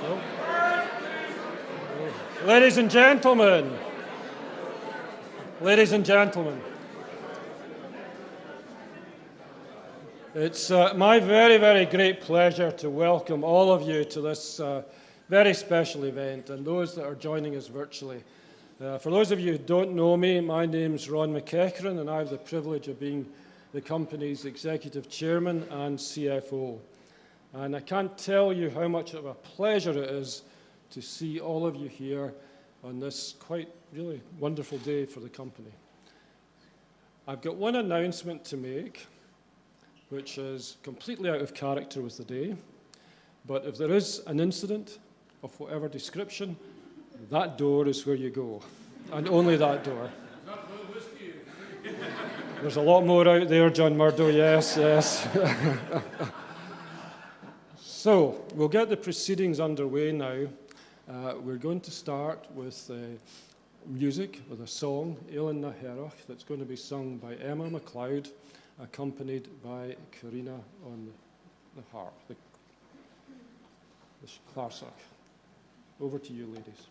No? Ladies and gentlemen, it's my very, very great pleasure to welcome all of you to this very special event, and those that are joining us virtually. For those of you who don't know me, my name's Ron McEachran, and I have the privilege of being the company's Executive Chairman and CFO. And I can't tell you how much of a pleasure it is to see all of you here on this quite really wonderful day for the company. I've got one announcement to make, which is completely out of character with the day, but if there is an incident of whatever description, that door is where you go, and only that door. There's a lot more out there, John Murdo, yes. So, we'll get the proceedings underway now. We're going to start with music, with a song, Éileann na Hearach, that's going to be sung by Emma MacLeod, accompanied by Karina on the harp, the clarsach. Over to you, ladies.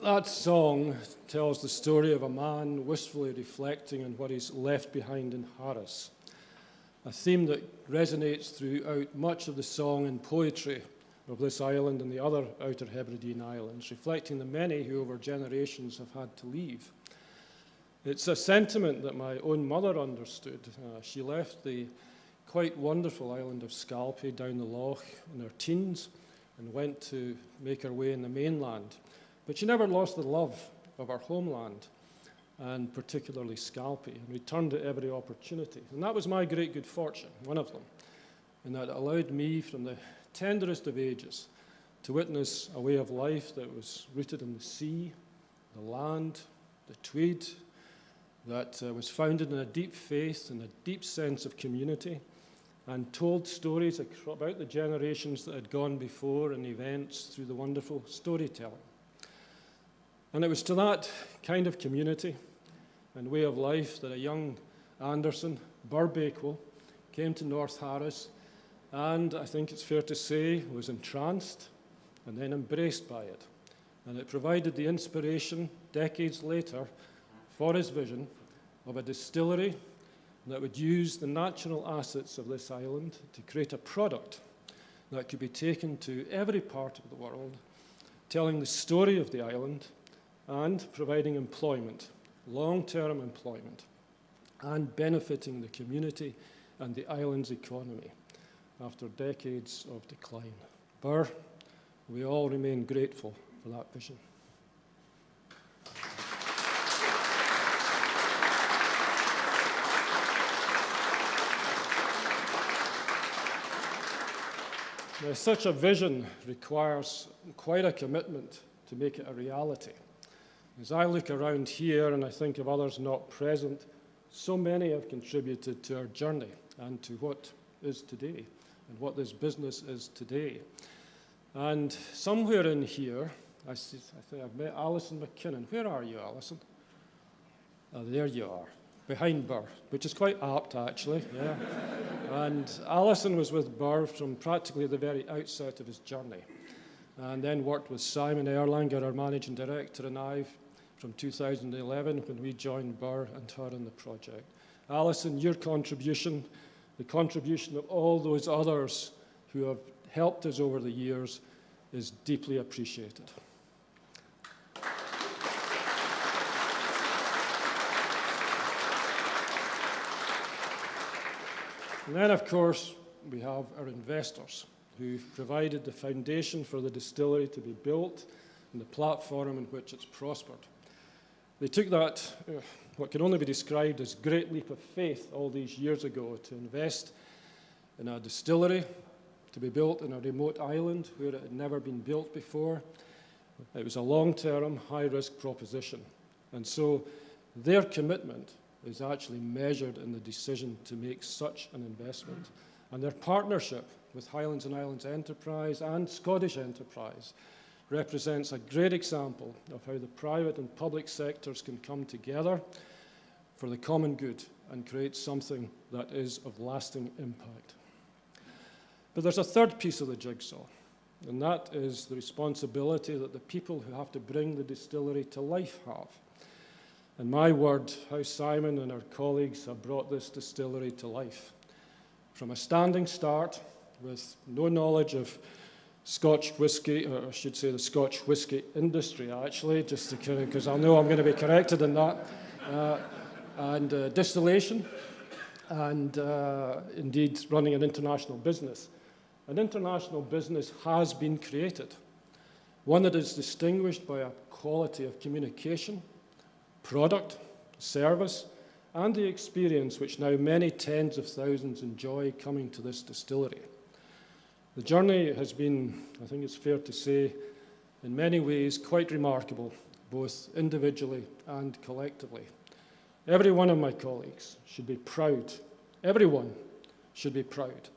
That song tells the story of a man wistfully reflecting on what he's left behind in Harris, a theme that resonates throughout much of the song and poetry of this island and the other Outer Hebridean islands, reflecting the many who over generations have had to leave. It's a sentiment that my own mother understood. She left the quite wonderful island of Scalpay down the loch in her teens and went to make her way in the mainland. But she never lost the love of her homeland, and particularly Scalpay, and returned at every opportunity. And that was my great good fortune, one of them. and that allowed me from the tenderest of ages to witness a way of life that was rooted in the sea, the land, the Tweed, that was founded in a deep faith and a deep sense of community, and told stories about the generations that had gone before and events through the wonderful storytelling. And it was to that kind of community and way of life that a young Anderson, Bakewell, came to North Harris, and I think it's fair to say was entranced and then embraced by it. And it provided the inspiration decades later for his vision of a distillery that would use the natural assets of this island to create a product that could be taken to every part of the world, telling the story of the island and providing employment, long-term employment, and benefiting the community and the island's economy after decades of decline. Burr, we all remain grateful for that vision. Now, such a vision requires quite a commitment to make it a reality. As I look around here and I think of others not present, so many have contributed to our journey and to what is today and what this business is today. And somewhere in here, I think I've met Alison McKinnon. Where are you, Alison? Oh, there you are, behind Burr, which is quite apt, actually. Yeah. And Alison was with Burr from practically the very outset of his journey, and then worked with Simon Erlanger, our managing director, and I from 2011 when we joined Burr and her in the project. Alison, your contribution, the contribution of all those others who have helped us over the years, is deeply appreciated. And then, of course, we have our investors who've provided the foundation for the distillery to be built and the platform in which it's prospered. They took that, what can only be described as great leap of faith all these years ago to invest in a distillery to be built in a remote island where it had never been built before. It was a long-term, high-risk proposition. And so their commitment is actually measured in the decision to make such an investment. And their partnership with Highlands and Islands Enterprise and Scottish Enterprise represents a great example of how the private and public sectors can come together for the common good and create something that is of lasting impact. But there's a third piece of the jigsaw, and that is the responsibility that the people who have to bring the distillery to life have. And my word, how Simon and our colleagues have brought this distillery to life. From a standing start with no knowledge of Scotch whisky, or I should say the Scotch whisky industry, actually, just because I know I'm going to be corrected in that, and distillation, and indeed running an international business. An international business has been created, one that is distinguished by a quality of communication, product, service, and the experience which now many tens of thousands enjoy coming to this distillery. The journey has been, I think it's fair to say, in many ways quite remarkable, both individually and collectively. Every one of my colleagues should be proud, everyone should be proud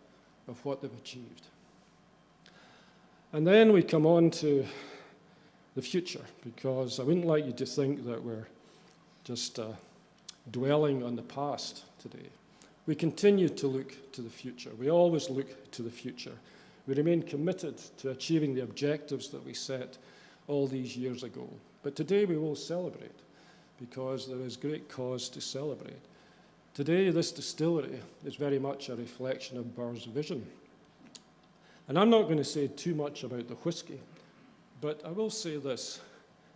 of what they've achieved. And then we come on to the future, because I wouldn't like you to think that we're just dwelling on the past today. We continue to look to the future. We always look to the future. We remain committed to achieving the objectives that we set all these years ago. But today we will celebrate, because there is great cause to celebrate. Today, this distillery is very much a reflection of Burr's vision. And I'm not going to say too much about the whisky, but I will say this,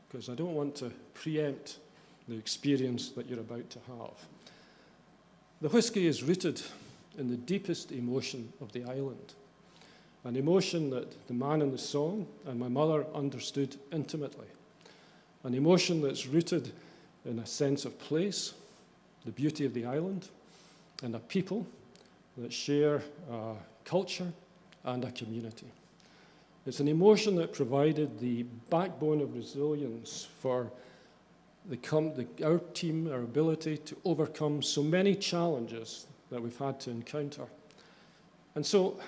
because I don't want to preempt the experience that you're about to have. The whisky is rooted in the deepest emotion of the island, an emotion that the man in the song and my mother understood intimately, an emotion that's rooted in a sense of place, the beauty of the island, and a people that share a culture and a community. It's an emotion that provided the backbone of resilience for our team, our ability to overcome so many challenges that we've had to encounter. And so,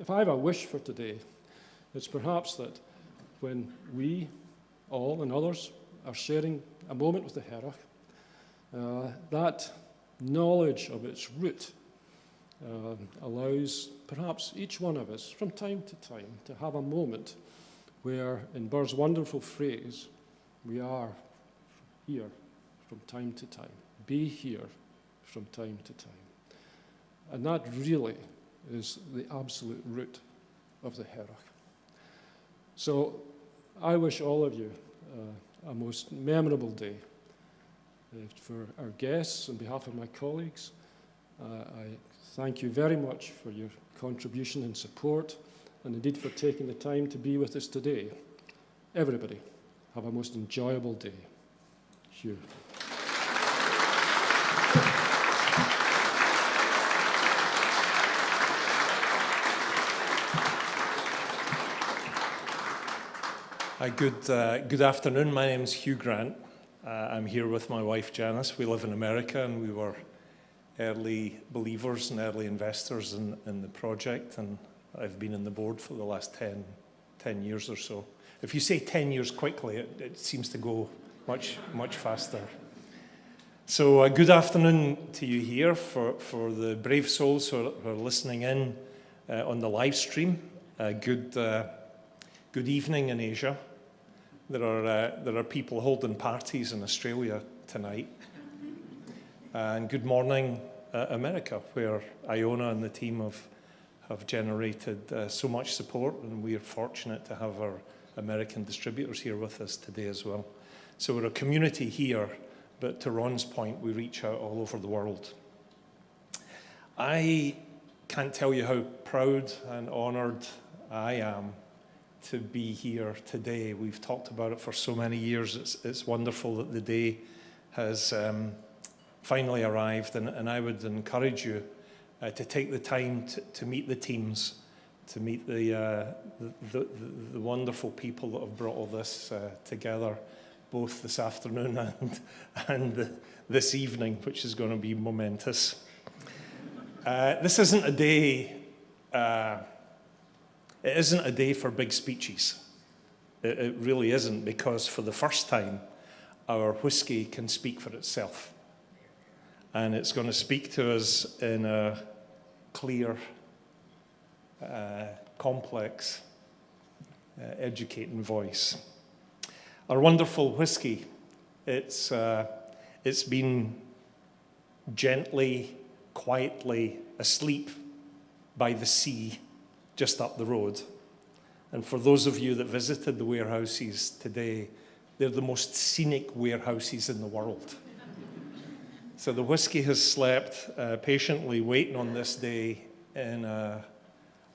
if I have a wish for today, it's perhaps that when we all and others are sharing a moment with the Hearach, that knowledge of its root allows perhaps each one of us from time to time to have a moment where, in Burr's wonderful phrase, we are here from time to time. Be here from time to time. And that really is the absolute root of the Hearach. So I wish all of you a most memorable day. For our guests, on behalf of my colleagues, I thank you very much for your contribution and support, and indeed for taking the time to be with us today. Everybody, have a most enjoyable day. Hugh. Good afternoon. My name is Hugh Grant. I'm here with my wife Janice. We live in America, and we were early believers and early investors in the project, and I've been in the board for the last 10 years or so. If you say 10 years quickly, it seems to go much faster. So good afternoon to you here for the brave souls who are listening in on the live stream. Good evening in Asia. There are people holding parties in Australia tonight. And good morning, America, where Iona and the team have generated so much support, and we are fortunate to have our American distributors here with us today as well. So we're a community here, but to Ron's point, we reach out all over the world. I can't tell you how proud and honoured I am to be here today. We've talked about it for so many years. It's wonderful that the day has finally arrived, and I would encourage you to take the time to meet the teams, to meet the wonderful people that have brought all this together, both this afternoon and this evening, which is going to be momentous. This isn't a day. It isn't a day for big speeches. It really isn't, because for the first time, our whisky can speak for itself. And it's going to speak to us in a clear, complex, educating voice. Our wonderful whisky, it's been gently, quietly asleep by the sea just up the road. And for those of you that visited the warehouses today, they're the most scenic warehouses in the world. So the whisky has slept patiently waiting on this day in I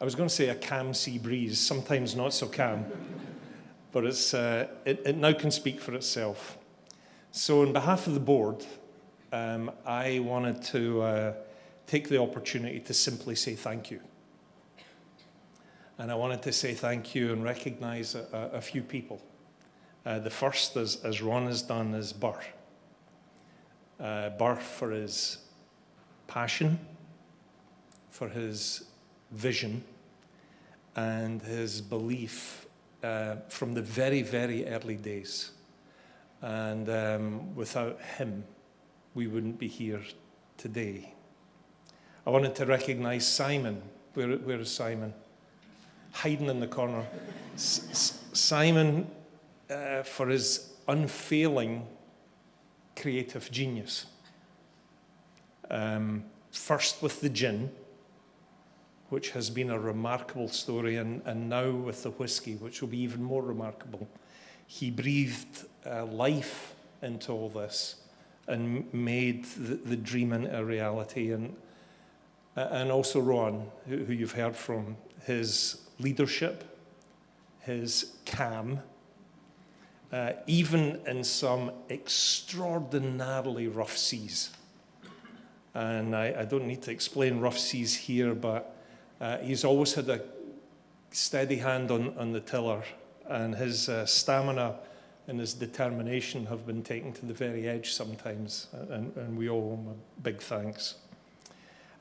was going to say a calm sea breeze, sometimes not so calm, but it now can speak for itself. So on behalf of the board, I wanted to take the opportunity to simply say thank you. And I wanted to say thank you and recognize a few people. The first, as Ron has done, is Burr. Burr for his passion, for his vision, and his belief from the very, very early days. And without him, we wouldn't be here today. I wanted to recognize Simon. Where is Simon? Hiding in the corner. Simon, for his unfailing creative genius. First with the gin, which has been a remarkable story, and now with the whisky, which will be even more remarkable. He breathed life into all this and made the dream into a reality. And also Ron, who you've heard from, his leadership, his calm, even in some extraordinarily rough seas. And I don't need to explain rough seas here, but he's always had a steady hand on the tiller, and his stamina and his determination have been taken to the very edge sometimes, and we owe him a big thanks.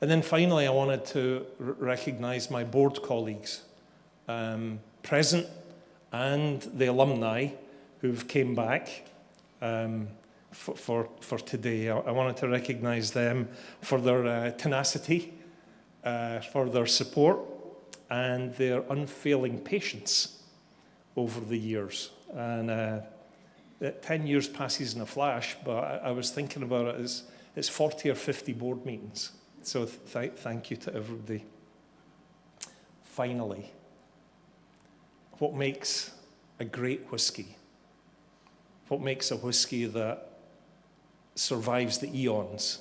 And then finally, I wanted to recognise my board colleagues, present, and the alumni who've came back for today. I wanted to recognise them for their tenacity, for their support, and their unfailing patience over the years. And 10 years passes in a flash, but I was thinking about it as it's 40 or 50 board meetings. So thank you to everybody. Finally, what makes a great whisky? What makes a whisky that survives the eons?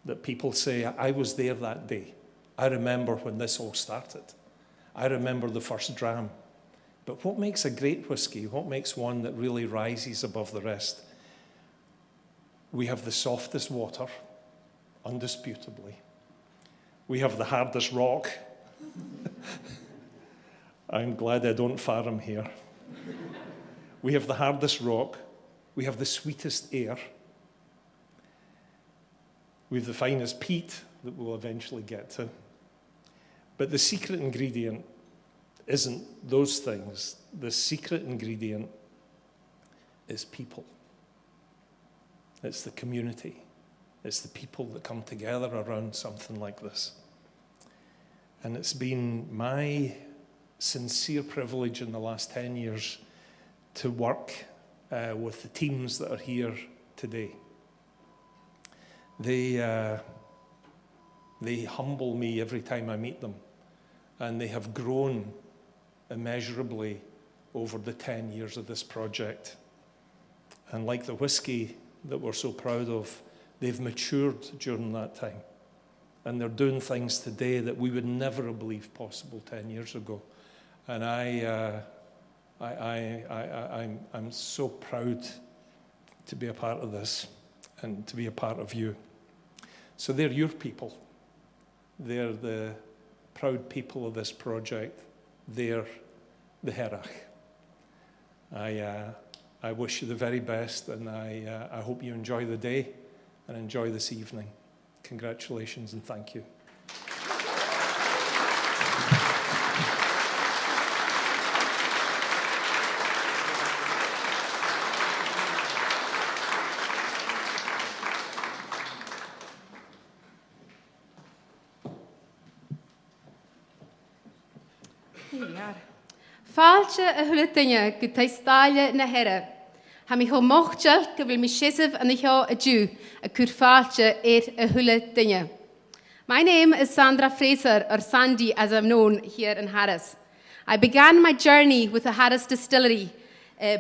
That people say, I was there that day. I remember when this all started. I remember the first dram. But what makes a great whisky? What makes one that really rises above the rest? We have the softest water, undisputably. We have the hardest rock. I'm glad I don't farm here. We have the hardest rock. We have the sweetest air. We have the finest peat that we'll eventually get to. But the secret ingredient isn't those things. The secret ingredient is people. It's the community. It's the people that come together around something like this. And it's been my sincere privilege in the last 10 years to work with the teams that are here today. They humble me every time I meet them, and they have grown immeasurably over the 10 years of this project. And like the whisky that we're so proud of, they've matured during that time. And they're doing things today that we would never have believed possible 10 years ago. And I'm so proud to be a part of this and to be a part of you. So they're your people. They're the proud people of this project. They're the Hearach. I wish you the very best, and I hope you enjoy the day and enjoy this evening. Congratulations and thank you. Fáilte a thula duine go taistáile na Heire. Ha mi ho mochtja go bhfuil mi shisv an ho a Jew a cur fáilte a thula duine. My name is Sandra Fraser, or Sandy as I'm known here in Harris. I began my journey with the Harris Distillery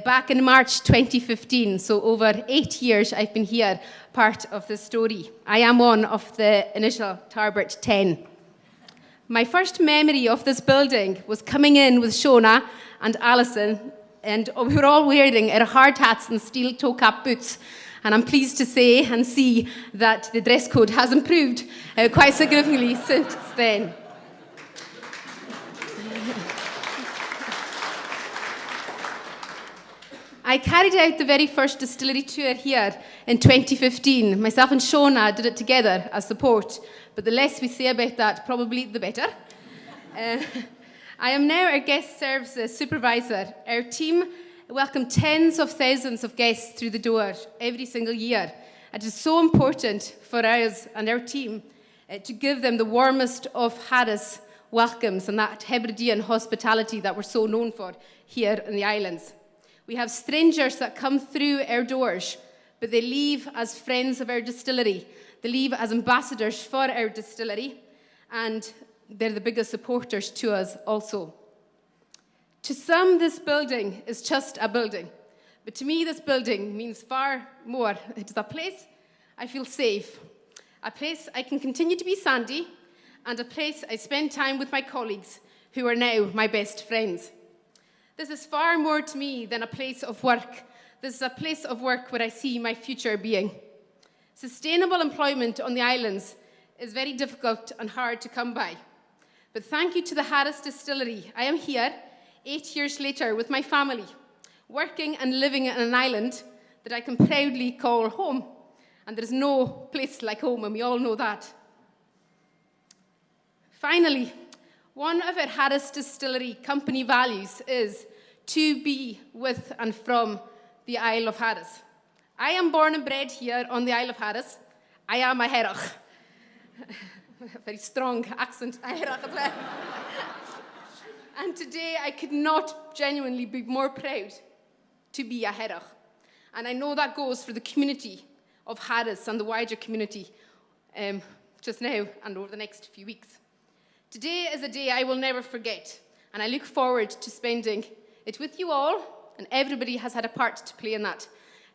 back in March 2015, so over 8 years I've been here, part of the story. I am one of the initial Tarbert 10. My first memory of this building was coming in with Shona and Alison, and we were all wearing our hard hats and steel toe-cap boots. And I'm pleased to say and see that the dress code has improved quite significantly since then. I carried out the very first distillery tour here in 2015. Myself and Shona did it together as support, but the less we say about that, probably the better. I am now our guest services supervisor. Our team welcome tens of thousands of guests through the door every single year. It is so important for us and our team to give them the warmest of Harris welcomes and that Hebridean hospitality that we're so known for here in the islands. We have strangers that come through our doors, but they leave as friends of our distillery. They leave as ambassadors for our distillery, and they're the biggest supporters to us also. To some, this building is just a building, but to me, this building means far more. It is a place I feel safe, a place I can continue to be Sandy, and a place I spend time with my colleagues, who are now my best friends. This is far more to me than a place of work. This is a place of work where I see my future being. Sustainable employment on the islands is very difficult and hard to come by. But thank you to the Harris Distillery, I am here 8 years later with my family, working and living on an island that I can proudly call home. And there's no place like home, and we all know that. Finally, one of our Harris Distillery company values is to be with and from the Isle of Harris. I am born and bred here on the Isle of Harris. I am a Hearach. Very strong accent, a Hearach as well. And today I could not genuinely be more proud to be a Hearach. And I know that goes for the community of Harris and the wider community just now and over the next few weeks. Today is a day I will never forget, and I look forward to spending it with you all, and everybody has had a part to play in that.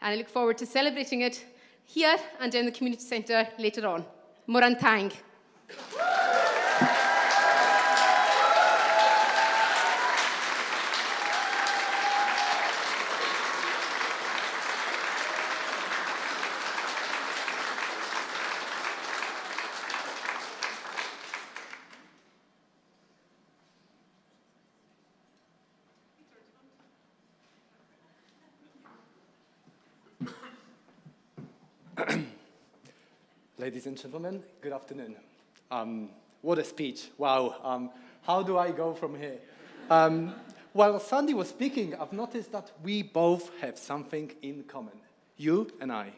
And I look forward to celebrating it here and in the community centre later on. Moran tang. Ladies and gentlemen, good afternoon. What a speech. Wow. How do I go from here? While Sandy was speaking, I've noticed that we both have something in common, you and I.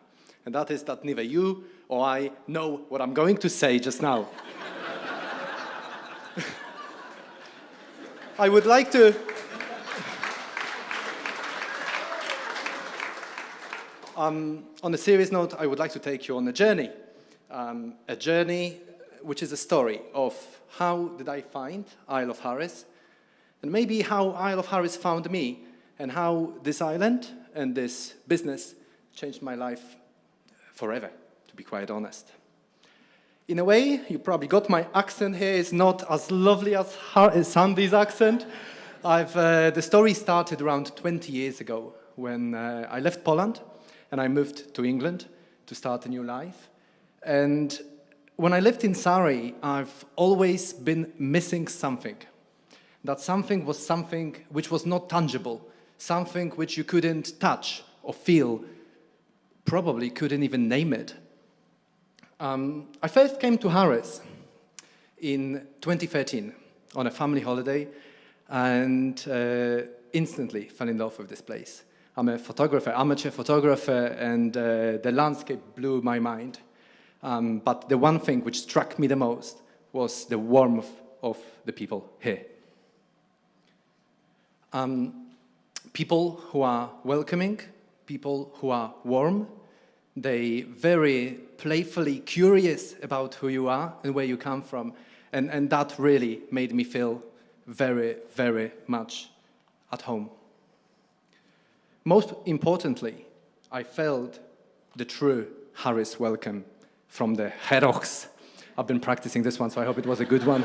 And that is that neither you or I know what I'm going to say just now. I would like to... on a serious note, I would like to take you on a journey which is a story of how did I find Isle of Harris, and maybe how Isle of Harris found me, and how this island and this business changed my life forever, to be quite honest. In a way, you probably got my accent here is not as lovely as Sandy's accent. The story started around 20 years ago when I left Poland and I moved to England to start a new life. And when I lived in Surrey, I've always been missing something. That something was something which was not tangible, something which you couldn't touch or feel, probably couldn't even name it. I first came to Harris in 2013 on a family holiday and instantly fell in love with this place. I'm a photographer, amateur photographer, and the landscape blew my mind. But the one thing which struck me the most was the warmth of the people here. People who are welcoming, people who are warm, they very playfully curious about who you are and where you come from. And that really made me feel very, very much at home. Most importantly, I felt the true Harris welcome from the Hearachs. I've been practicing this one, so I hope it was a good one.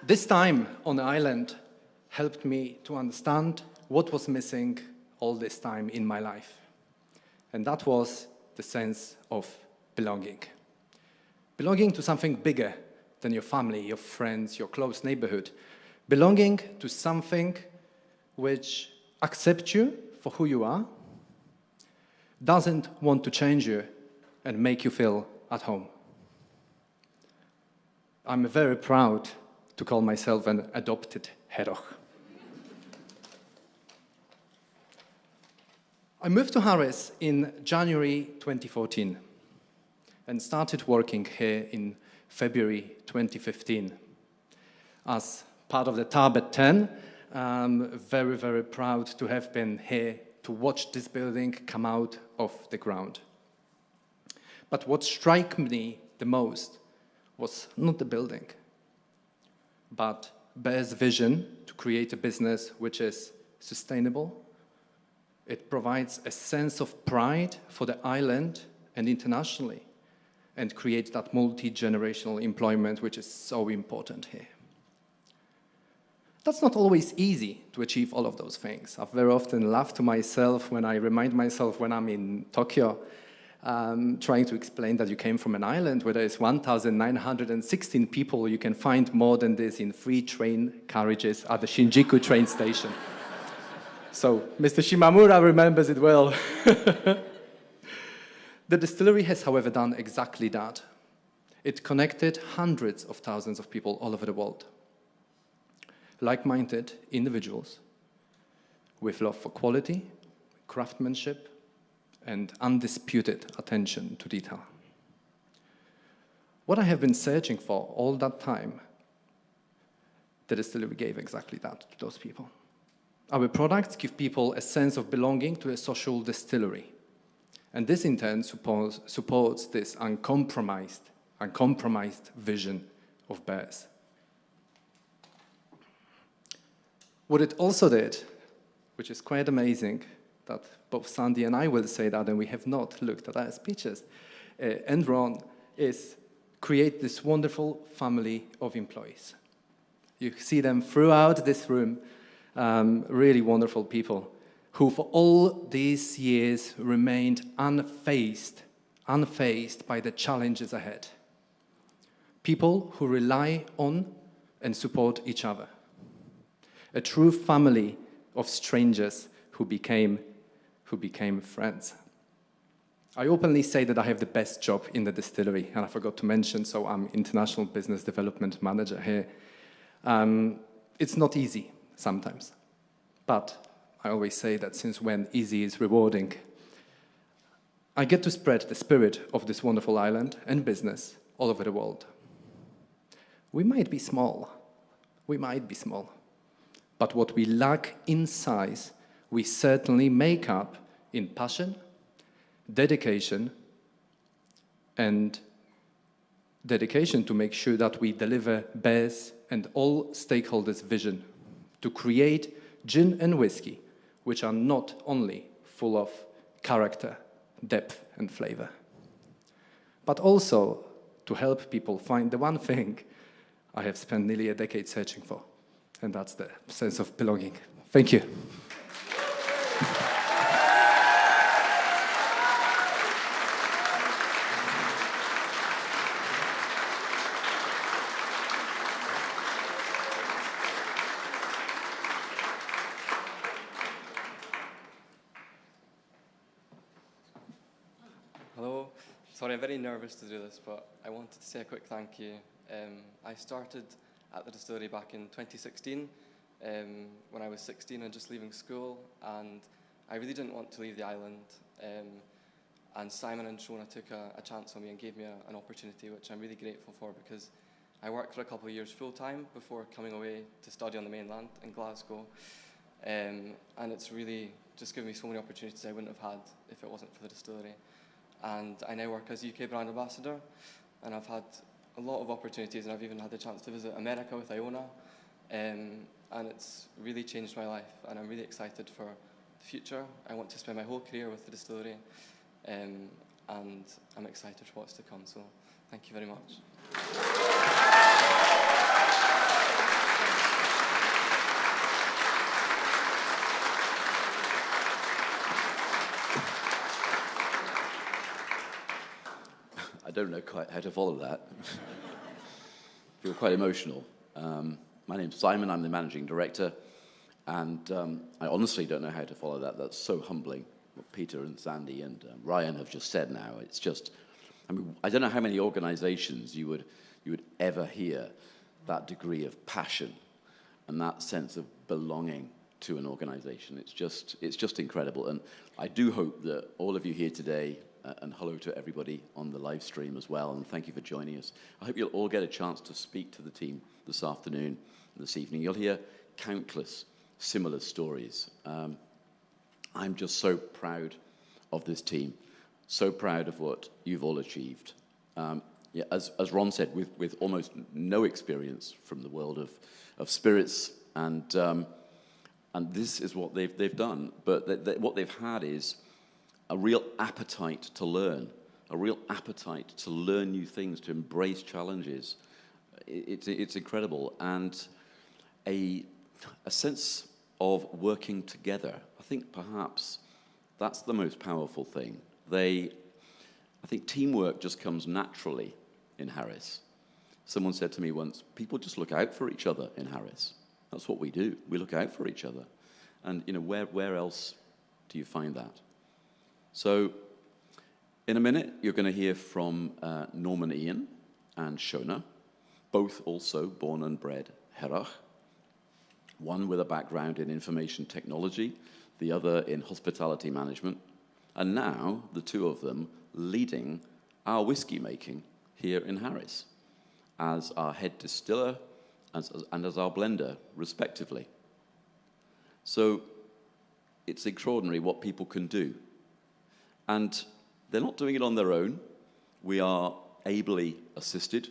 This time on the island helped me to understand what was missing all this time in my life. And that was the sense of belonging. Belonging to something bigger than your family, your friends, your close neighborhood. Belonging to something which accepts you for who you are, doesn't want to change you and make you feel at home. I'm very proud to call myself an adopted Hearach. I moved to Harris in January 2014 and started working here in February 2015. As part of the Tarbet 10, I'm very, very proud to have been here to watch this building come out of the ground. But what struck me the most was not the building, but Bear's vision to create a business which is sustainable. It provides a sense of pride for the island and internationally, and creates that multi-generational employment which is so important here. That's not always easy to achieve all of those things. I've very often laughed to myself when I remind myself when I'm in Tokyo, trying to explain that you came from an island where there is 1,916 people. You can find more than this in 3 train carriages at the Shinjuku train station. So Mr. Shimamura remembers it well. The distillery has, however, done exactly that. It connected hundreds of thousands of people all over the world. Like-minded individuals with love for quality, craftsmanship, and undisputed attention to detail. What I have been searching for all that time, the distillery gave exactly that to those people. Our products give people a sense of belonging to a social distillery. And this in turn supports this uncompromised vision of Bears. What it also did, which is quite amazing, that both Sandy and I will say that, and we have not looked at our speeches, and Ron, is create this wonderful family of employees. You see them throughout this room, really wonderful people who for all these years remained unfazed by the challenges ahead. People who rely on and support each other. A true family of strangers who became friends. I openly say that I have the best job in the distillery, and I forgot to mention, so I'm International Business Development Manager here. It's not easy sometimes, but I always say that since when easy is rewarding, I get to spread the spirit of this wonderful island and business all over the world. We might be small, but what we lack in size, we certainly make up in passion, dedication, and dedication to make sure that we deliver Bears and all stakeholders' vision to create gin and whiskey, which are not only full of character, depth, and flavor, but also to help people find the one thing I have spent nearly a decade searching for, and that's the sense of belonging. Thank you. Hello. Sorry, I'm very nervous to do this, but I wanted to say a quick thank you. I started at the distillery back in 2016 when I was 16 and just leaving school, and I really didn't want to leave the island. And Simon and Shona took a chance on me and gave me an opportunity, which I'm really grateful for, because I worked for a couple of years full-time before coming away to study on the mainland in Glasgow. And it's really just given me so many opportunities I wouldn't have had if it wasn't for the distillery. And I now work as UK brand ambassador, and I've had a lot of opportunities, and I've even had the chance to visit America with Iona, and it's really changed my life, and I'm really excited for the future. I want to spend my whole career with the distillery, and I'm excited for what's to come, so thank you very much. I don't know quite how to follow that. Feel quite emotional. My name's Simon, I'm the managing director, and I honestly don't know how to follow that. That's so humbling, what Peter and Sandy and Ryan have just said now. It's just, I mean, I don't know how many organizations you would ever hear that degree of passion and that sense of belonging to an organization. It's just incredible. And I do hope that all of you here today, and hello to everybody on the live stream as well, and thank you for joining us. I hope you'll all get a chance to speak to the team this afternoon and this evening. You'll hear countless similar stories. I'm just so proud of this team, so proud of what you've all achieved. As Ron said, with almost no experience from the world of spirits, and this is what they've done. But what they've had is a real appetite to learn, a real appetite to learn new things, to embrace challenges. It's incredible, and a a sense of working together. I think perhaps that's the most powerful thing. I think teamwork just comes naturally in Harris. Someone said to me once, people just look out for each other in Harris. That's what we do. We look out for each other. And where else do you find that? So in a minute, you're going to hear from Norman Ian and Shona, both also born and bred Hearach, one with a background in information technology, the other in hospitality management, and now the two of them leading our whiskey making here in Harris as our head distiller and as our blender, respectively. So it's extraordinary what people can do. And they're not doing it on their own. We are ably assisted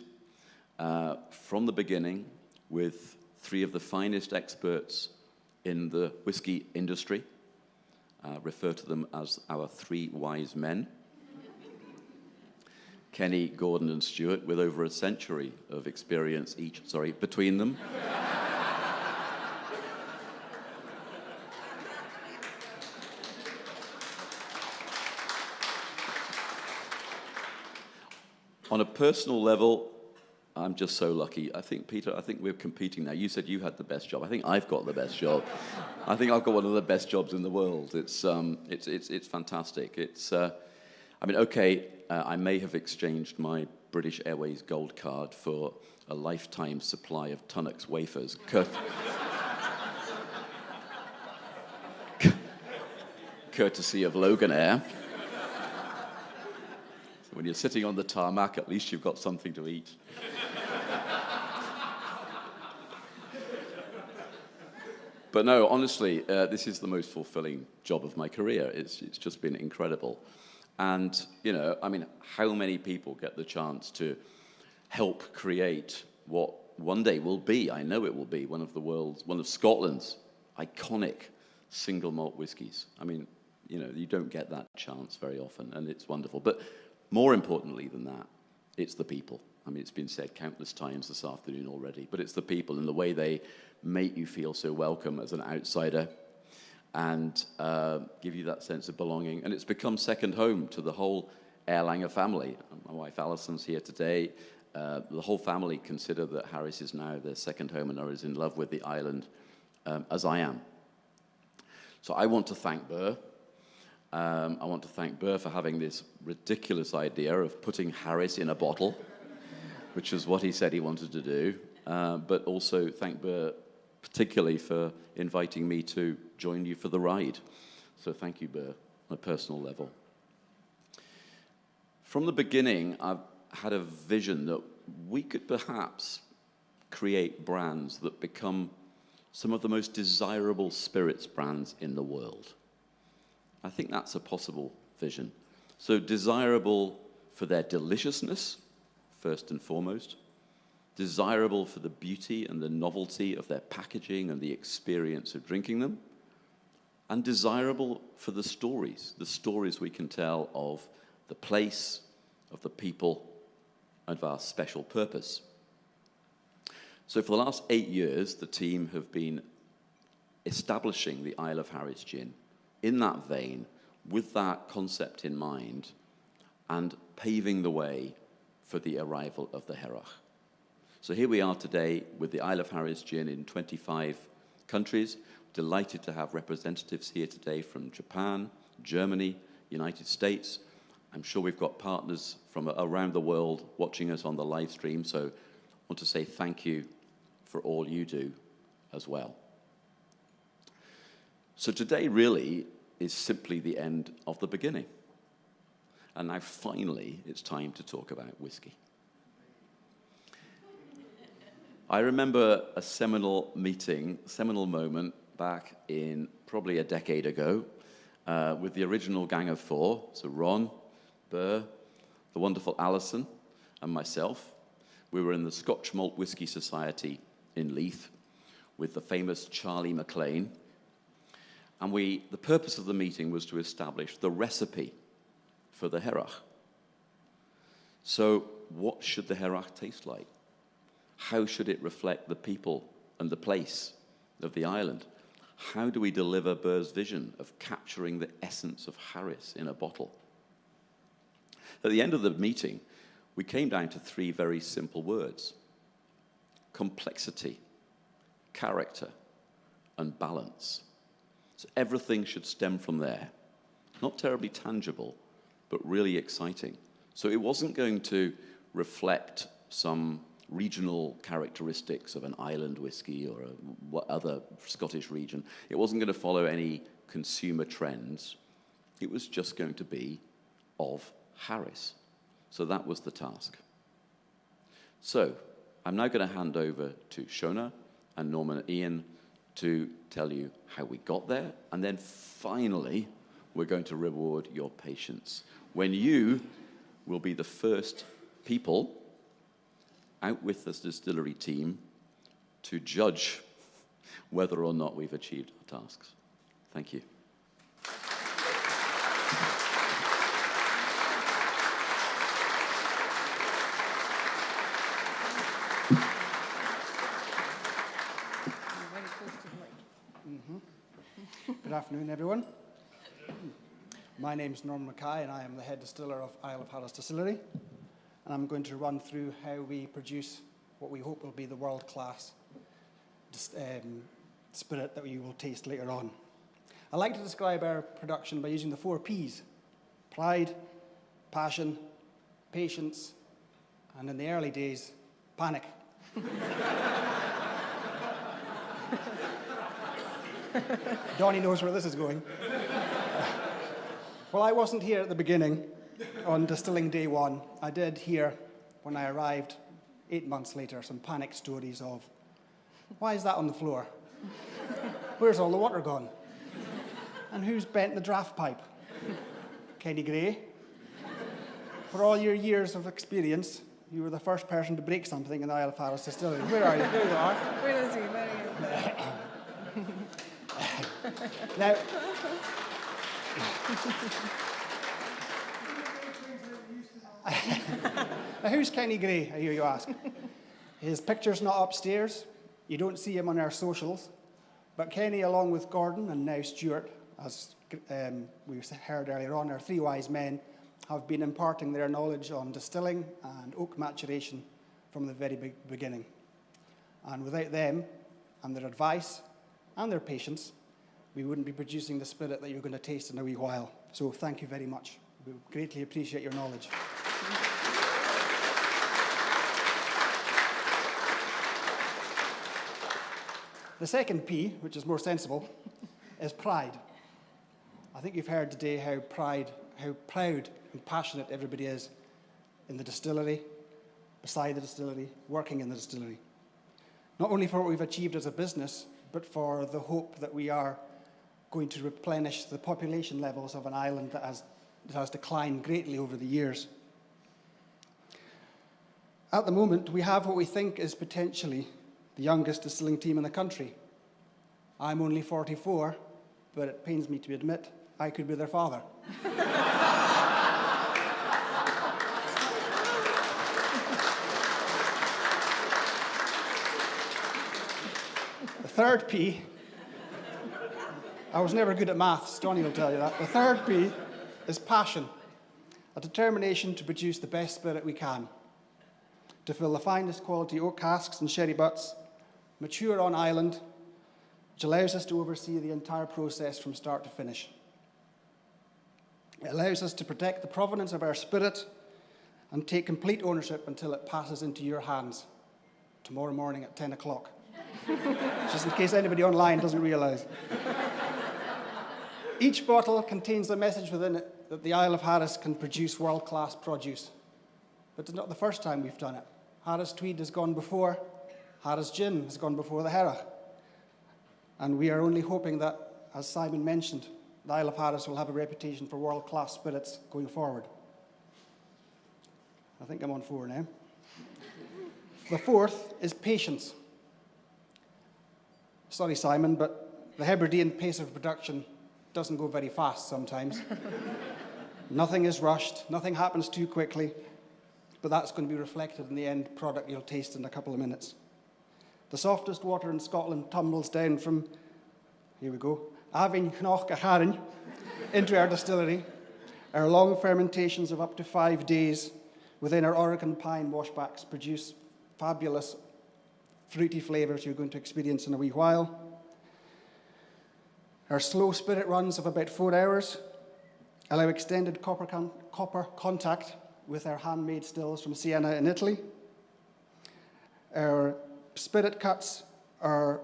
from the beginning with three of the finest experts in the whiskey industry. Refer to them as our three wise men. Kenny, Gordon, and Stuart, with over a century of experience between them. On a personal level, I'm just so lucky. I think, Peter, we're competing now. You said you had the best job. I think I've got the best job. I think I've got one of the best jobs in the world. It's fantastic. I may have exchanged my British Airways gold card for a lifetime supply of Tunnocks wafers. Courtesy of Loganair. So when you're sitting on the tarmac, at least you've got something to eat. But no, honestly, this is the most fulfilling job of my career. It's just been incredible. And, how many people get the chance to help create what one day will be, I know it will be, one of Scotland's iconic single malt whiskies. You don't get that chance very often, and it's wonderful. But more importantly than that, it's the people. It's been said countless times this afternoon already, but it's the people and the way they make you feel so welcome as an outsider and give you that sense of belonging. And it's become second home to the whole Erlanger family. My wife Alison's here today. The whole family consider that Harris is now their second home and are as in love with the island as I am. So I want to thank Burr. I want to thank Burr for having this ridiculous idea of putting Harris in a bottle, which is what he said he wanted to do. But also thank Burr particularly for inviting me to join you for the ride. So thank you, Burr, on a personal level. From the beginning, I've had a vision that we could perhaps create brands that become some of the most desirable spirits brands in the world. I think that's a possible vision. So desirable for their deliciousness, first and foremost, desirable for the beauty and the novelty of their packaging and the experience of drinking them, and desirable for the stories we can tell of the place, of the people, and of our special purpose. So for the last 8 years, the team have been establishing the Isle of Harris gin in that vein, with that concept in mind, and paving the way for the arrival of the Hearach. So here we are today with the Isle of Harris gin in 25 countries. Delighted to have representatives here today from Japan, Germany, United States. I'm sure we've got partners from around the world watching us on the live stream, so I want to say thank you for all you do as well. So today really is simply the end of the beginning. And now finally it's time to talk about whiskey. I remember a seminal moment back in probably a decade ago with the original gang of four, so Ron, Burr, the wonderful Alison, and myself. We were in the Scotch Malt Whisky Society in Leith with the famous Charlie MacLean. And the purpose of the meeting was to establish the recipe for the Hearach. So what should the Hearach taste like? How should it reflect the people and the place of the island. How do we deliver Burr's vision of capturing the essence of Harris in a bottle? At the end of the meeting, we came down to 3 very simple words: complexity, character, and balance. So everything should stem from there. Not terribly tangible, but really exciting. So it wasn't going to reflect some regional characteristics of an island whisky or what other Scottish region. It wasn't going to follow any consumer trends. It was just going to be of Harris. So that was the task. So I'm now going to hand over to Shona and Norman and Ian to tell you how we got there, and then finally we're going to reward your patience when you will be the first people out with the distillery team to judge whether or not we've achieved our tasks. Thank you. Good afternoon, everyone. My name is Norman Mackay, and I am the head distiller of Isle of Harris Distillery. And I'm going to run through how we produce what we hope will be the world-class spirit that you will taste later on. I like to describe our production by using the 4 Ps: pride, passion, patience, and in the early days, panic. Donnie knows where this is going. Well, I wasn't here at the beginning on distilling day 1. I did hear, when I arrived 8 months later, some panic stories of, why is that on the floor? Where's all the water gone? And who's bent the draft pipe? Kenny Gray. For all your years of experience, you were the first person to break something in the Isle of Harris Distillery. Where are you? There you are. Where is he? There he is. Now, now, who's Kenny Gray, I hear you ask? His picture's not upstairs. You don't see him on our socials. But Kenny, along with Gordon and now Stuart, as we heard earlier on, our 3 wise men, have been imparting their knowledge on distilling and oak maturation from the very beginning. And without them and their advice and their patience, we wouldn't be producing the spirit that you're going to taste in a wee while. So thank you very much. We greatly appreciate your knowledge. The second P, which is more sensible, is pride. I think you've heard today how proud and passionate everybody is in the distillery, beside the distillery, working in the distillery. Not only for what we've achieved as a business, but for the hope that we are going to replenish the population levels of an island that has declined greatly over the years. At the moment, we have what we think is potentially the youngest distilling team in the country. I'm only 44, but it pains me to admit I could be their father. The third P, I was never good at maths, Johnny will tell you that. The third P is passion, a determination to produce the best spirit we can, to fill the finest quality oak casks and sherry butts, mature on island, which allows us to oversee the entire process from start to finish. It allows us to protect the provenance of our spirit and take complete ownership until it passes into your hands tomorrow morning at 10 o'clock. Just in case anybody online doesn't realise. Each bottle contains a message within it that the Isle of Harris can produce world-class produce. But it's not the first time we've done it. Harris Tweed has gone before. Harris Gin has gone before the Hearach. And we are only hoping that, as Simon mentioned, the Isle of Harris will have a reputation for world-class spirits going forward. I think I'm on 4 now. The fourth is patience. Sorry, Simon, but the Hebridean pace of production doesn't go very fast sometimes. Nothing is rushed, nothing happens too quickly, but that's going to be reflected in the end product you'll taste in a couple of minutes. The softest water in Scotland tumbles down from, here we go, Avin Knoch Gacharin into our distillery. Our long fermentations of up to 5 days within our Oregon pine washbacks produce fabulous fruity flavours you're going to experience in a wee while. Our slow spirit runs of about 4 hours allow extended copper contact with our handmade stills from Siena in Italy. Our spirit cuts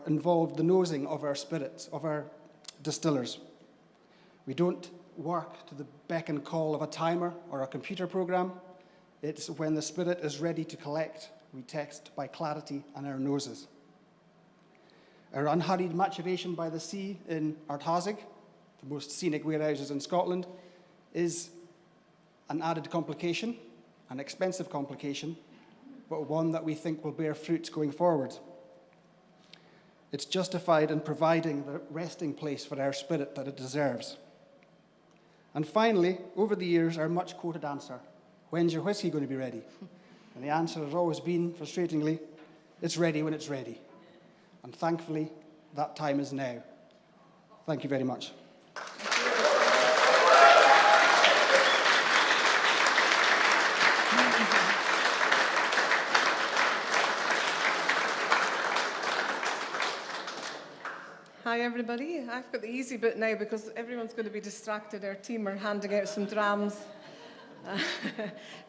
involve the nosing of our spirits, of our distillers. We don't work to the beck and call of a timer or a computer program. It's when the spirit is ready to collect, we text by clarity and our noses. Our unhurried maturation by the sea in Hearach, the most scenic warehouses in Scotland, is an added complication, an expensive complication, but one that we think will bear fruits going forward. It's justified in providing the resting place for our spirit that it deserves. And finally, over the years, our much quoted answer, when's your whisky going to be ready? And the answer has always been, frustratingly, it's ready when it's ready. And thankfully, that time is now. Thank you very much. Hi, everybody. I've got the easy bit now because everyone's going to be distracted. Our team are handing out some drams.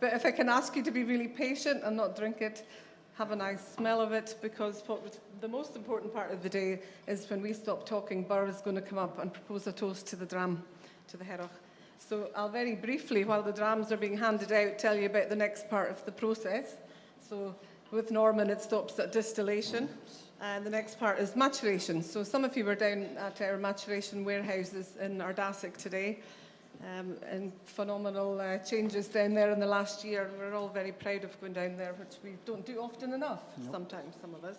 But if I can ask you to be really patient and not drink it, have a nice smell of it, because the most important part of the day is when we stop talking, Burr is going to come up and propose a toast to the Dram, to the Hearach. So I'll very briefly, while the drams are being handed out, tell you about the next part of the process. So with Norman, it stops at distillation. And the next part is maturation. So some of you were down at our maturation warehouses in Ardasig today, and phenomenal changes down there in the last year. We're all very proud of going down there, which we don't do often enough, sometimes, some of us.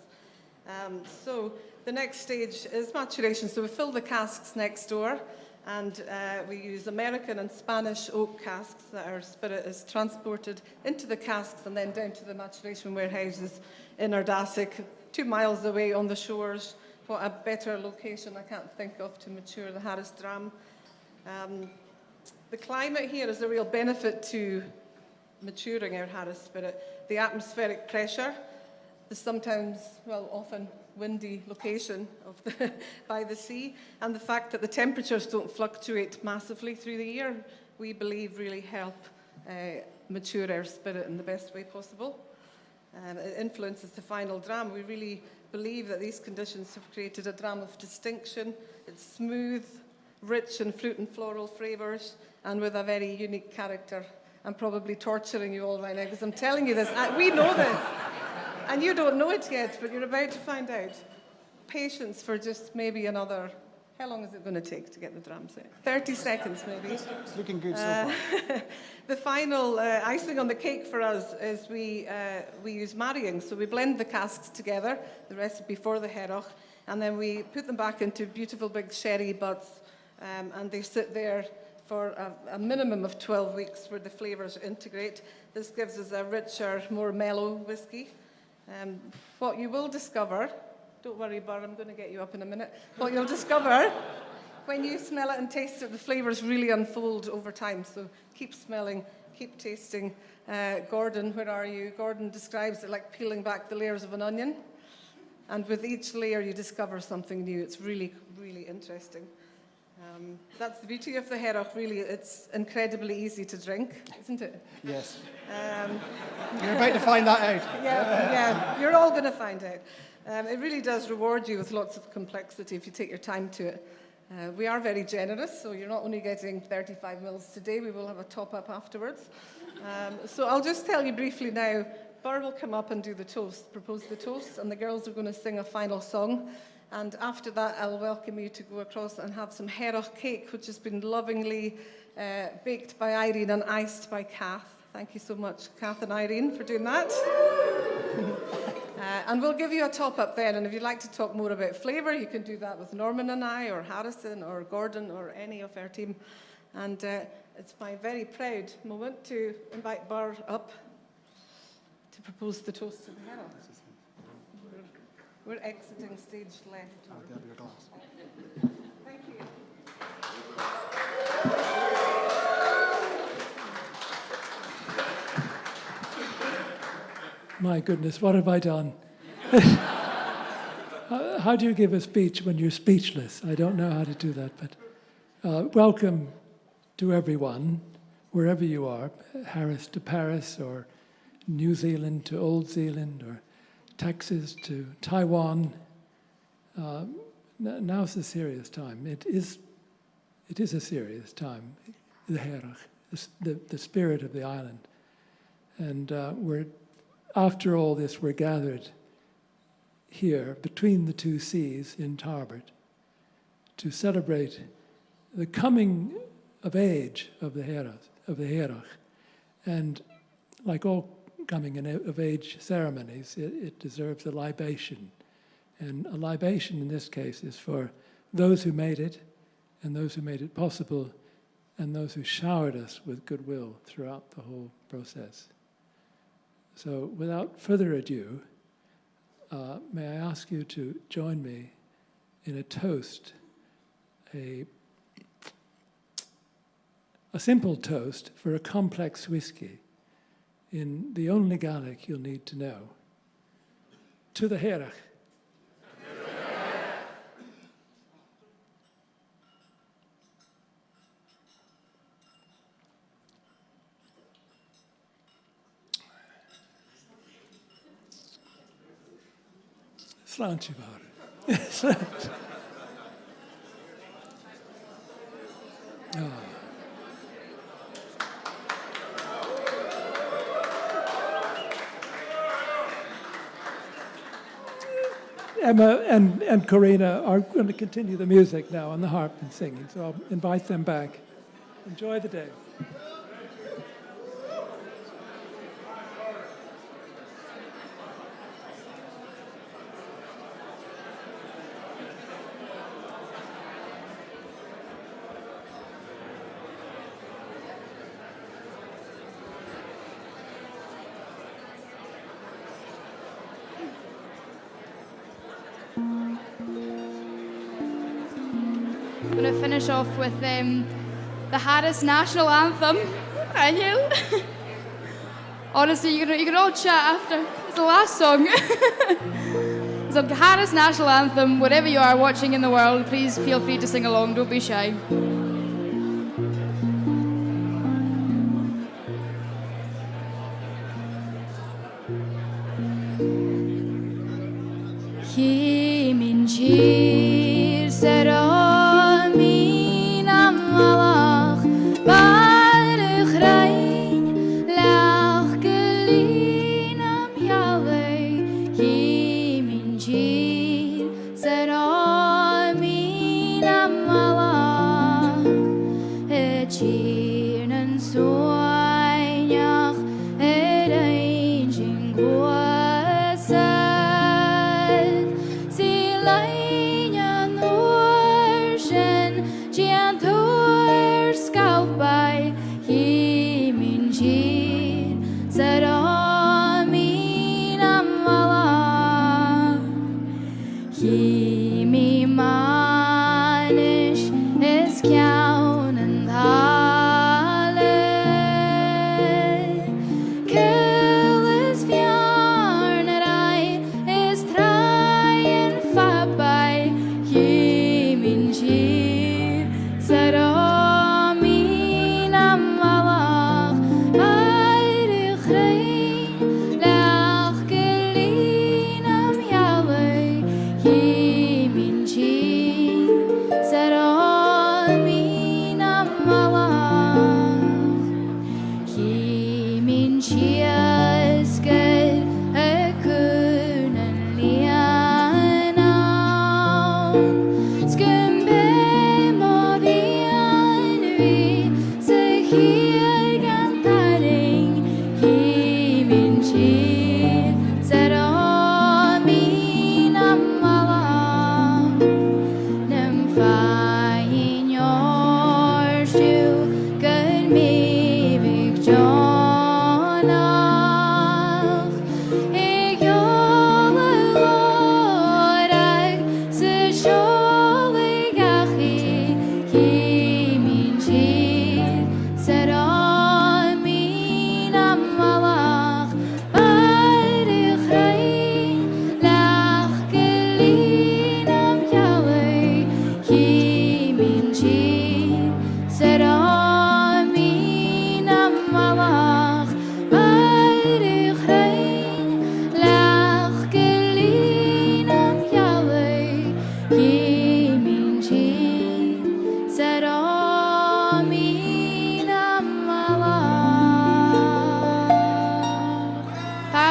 So the next stage is maturation. So we fill the casks next door, and we use American and Spanish oak casks that our spirit is transported into the casks and then down to the maturation warehouses in Ardasig, 2 miles away on the shores. What a better location I can't think of to mature the Harris Dram. The climate here is a real benefit to maturing our Harris spirit. The atmospheric pressure, the sometimes, well, often windy location of by the sea, and the fact that the temperatures don't fluctuate massively through the year, we believe really help mature our spirit in the best way possible. It influences the final dram. We really believe that these conditions have created a dram of distinction. It's smooth, rich in fruit and floral flavours, and with a very unique character. I'm probably torturing you all right now because I'm telling you this. We know this, and you don't know it yet, but you're about to find out. Patience for just maybe another. How long is it going to take to get the drams in? 30 seconds, maybe. It's looking good so far. The final icing on the cake for us is we use marrying. So we blend the casks together, the recipe for the Hearach, and then we put them back into beautiful big sherry butts, and they sit there for a minimum of 12 weeks where the flavours integrate. This gives us a richer, more mellow whiskey. What you will discover, don't worry, Burr, I'm going to get you up in a minute. What you'll discover when you smell it and taste it, the flavours really unfold over time. So keep smelling, keep tasting. Gordon, where are you? Gordon describes it like peeling back the layers of an onion. And with each layer, you discover something new. It's really, really interesting. That's the beauty of the Hearach, really. It's incredibly easy to drink, isn't it? Yes. You're about to find that out. Yeah, you're all going to find out. It really does reward you with lots of complexity if you take your time to it. We are very generous, so you're not only getting 35 mils today, we will have a top-up afterwards. So I'll just tell you briefly now, Burr will come up and do the toast, propose the toast, and the girls are going to sing a final song. And after that, I'll welcome you to go across and have some Hearach cake, which has been lovingly baked by Irene and iced by Kath. Thank you so much, Kath and Irene, for doing that. And we'll give you a top-up then, and if you'd like to talk more about flavour, you can do that with Norman and I, or Harrison, or Gordon, or any of our team. And it's my very proud moment to invite Burr up to propose the toast to the Hearach. We're exiting stage left. I'll grab your glass. Thank you. My goodness, what have I done? How do you give a speech when you're speechless? I don't know how to do that, but welcome to everyone, wherever you are, Harris to Paris, or New Zealand to Old Zealand, or Texas to Taiwan. Now's a serious time. It is a serious time, the Hearach, the spirit of the island. And after all this, we're gathered here between the two seas in Tarbert to celebrate the coming of age of the Hearach. And like all coming of age ceremonies, it deserves a libation. And a libation in this case is for those who made it, and those who made it possible, and those who showered us with goodwill throughout the whole process. So without further ado, may I ask you to join me in a toast, a simple toast for a complex whisky in the only Gaelic you'll need to know. To the Hearach. Sláinte Emma and Corina are going to continue the music now on the harp and singing, so I'll invite them back. Enjoy the day. I'm going to finish off with the Harris national anthem. Can you? Honestly, you can all chat after. It's the last song. It's the Harris national anthem. Wherever you are watching in the world, please feel free to sing along. Don't be shy.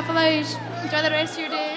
Tafel Enjoy the rest of your day.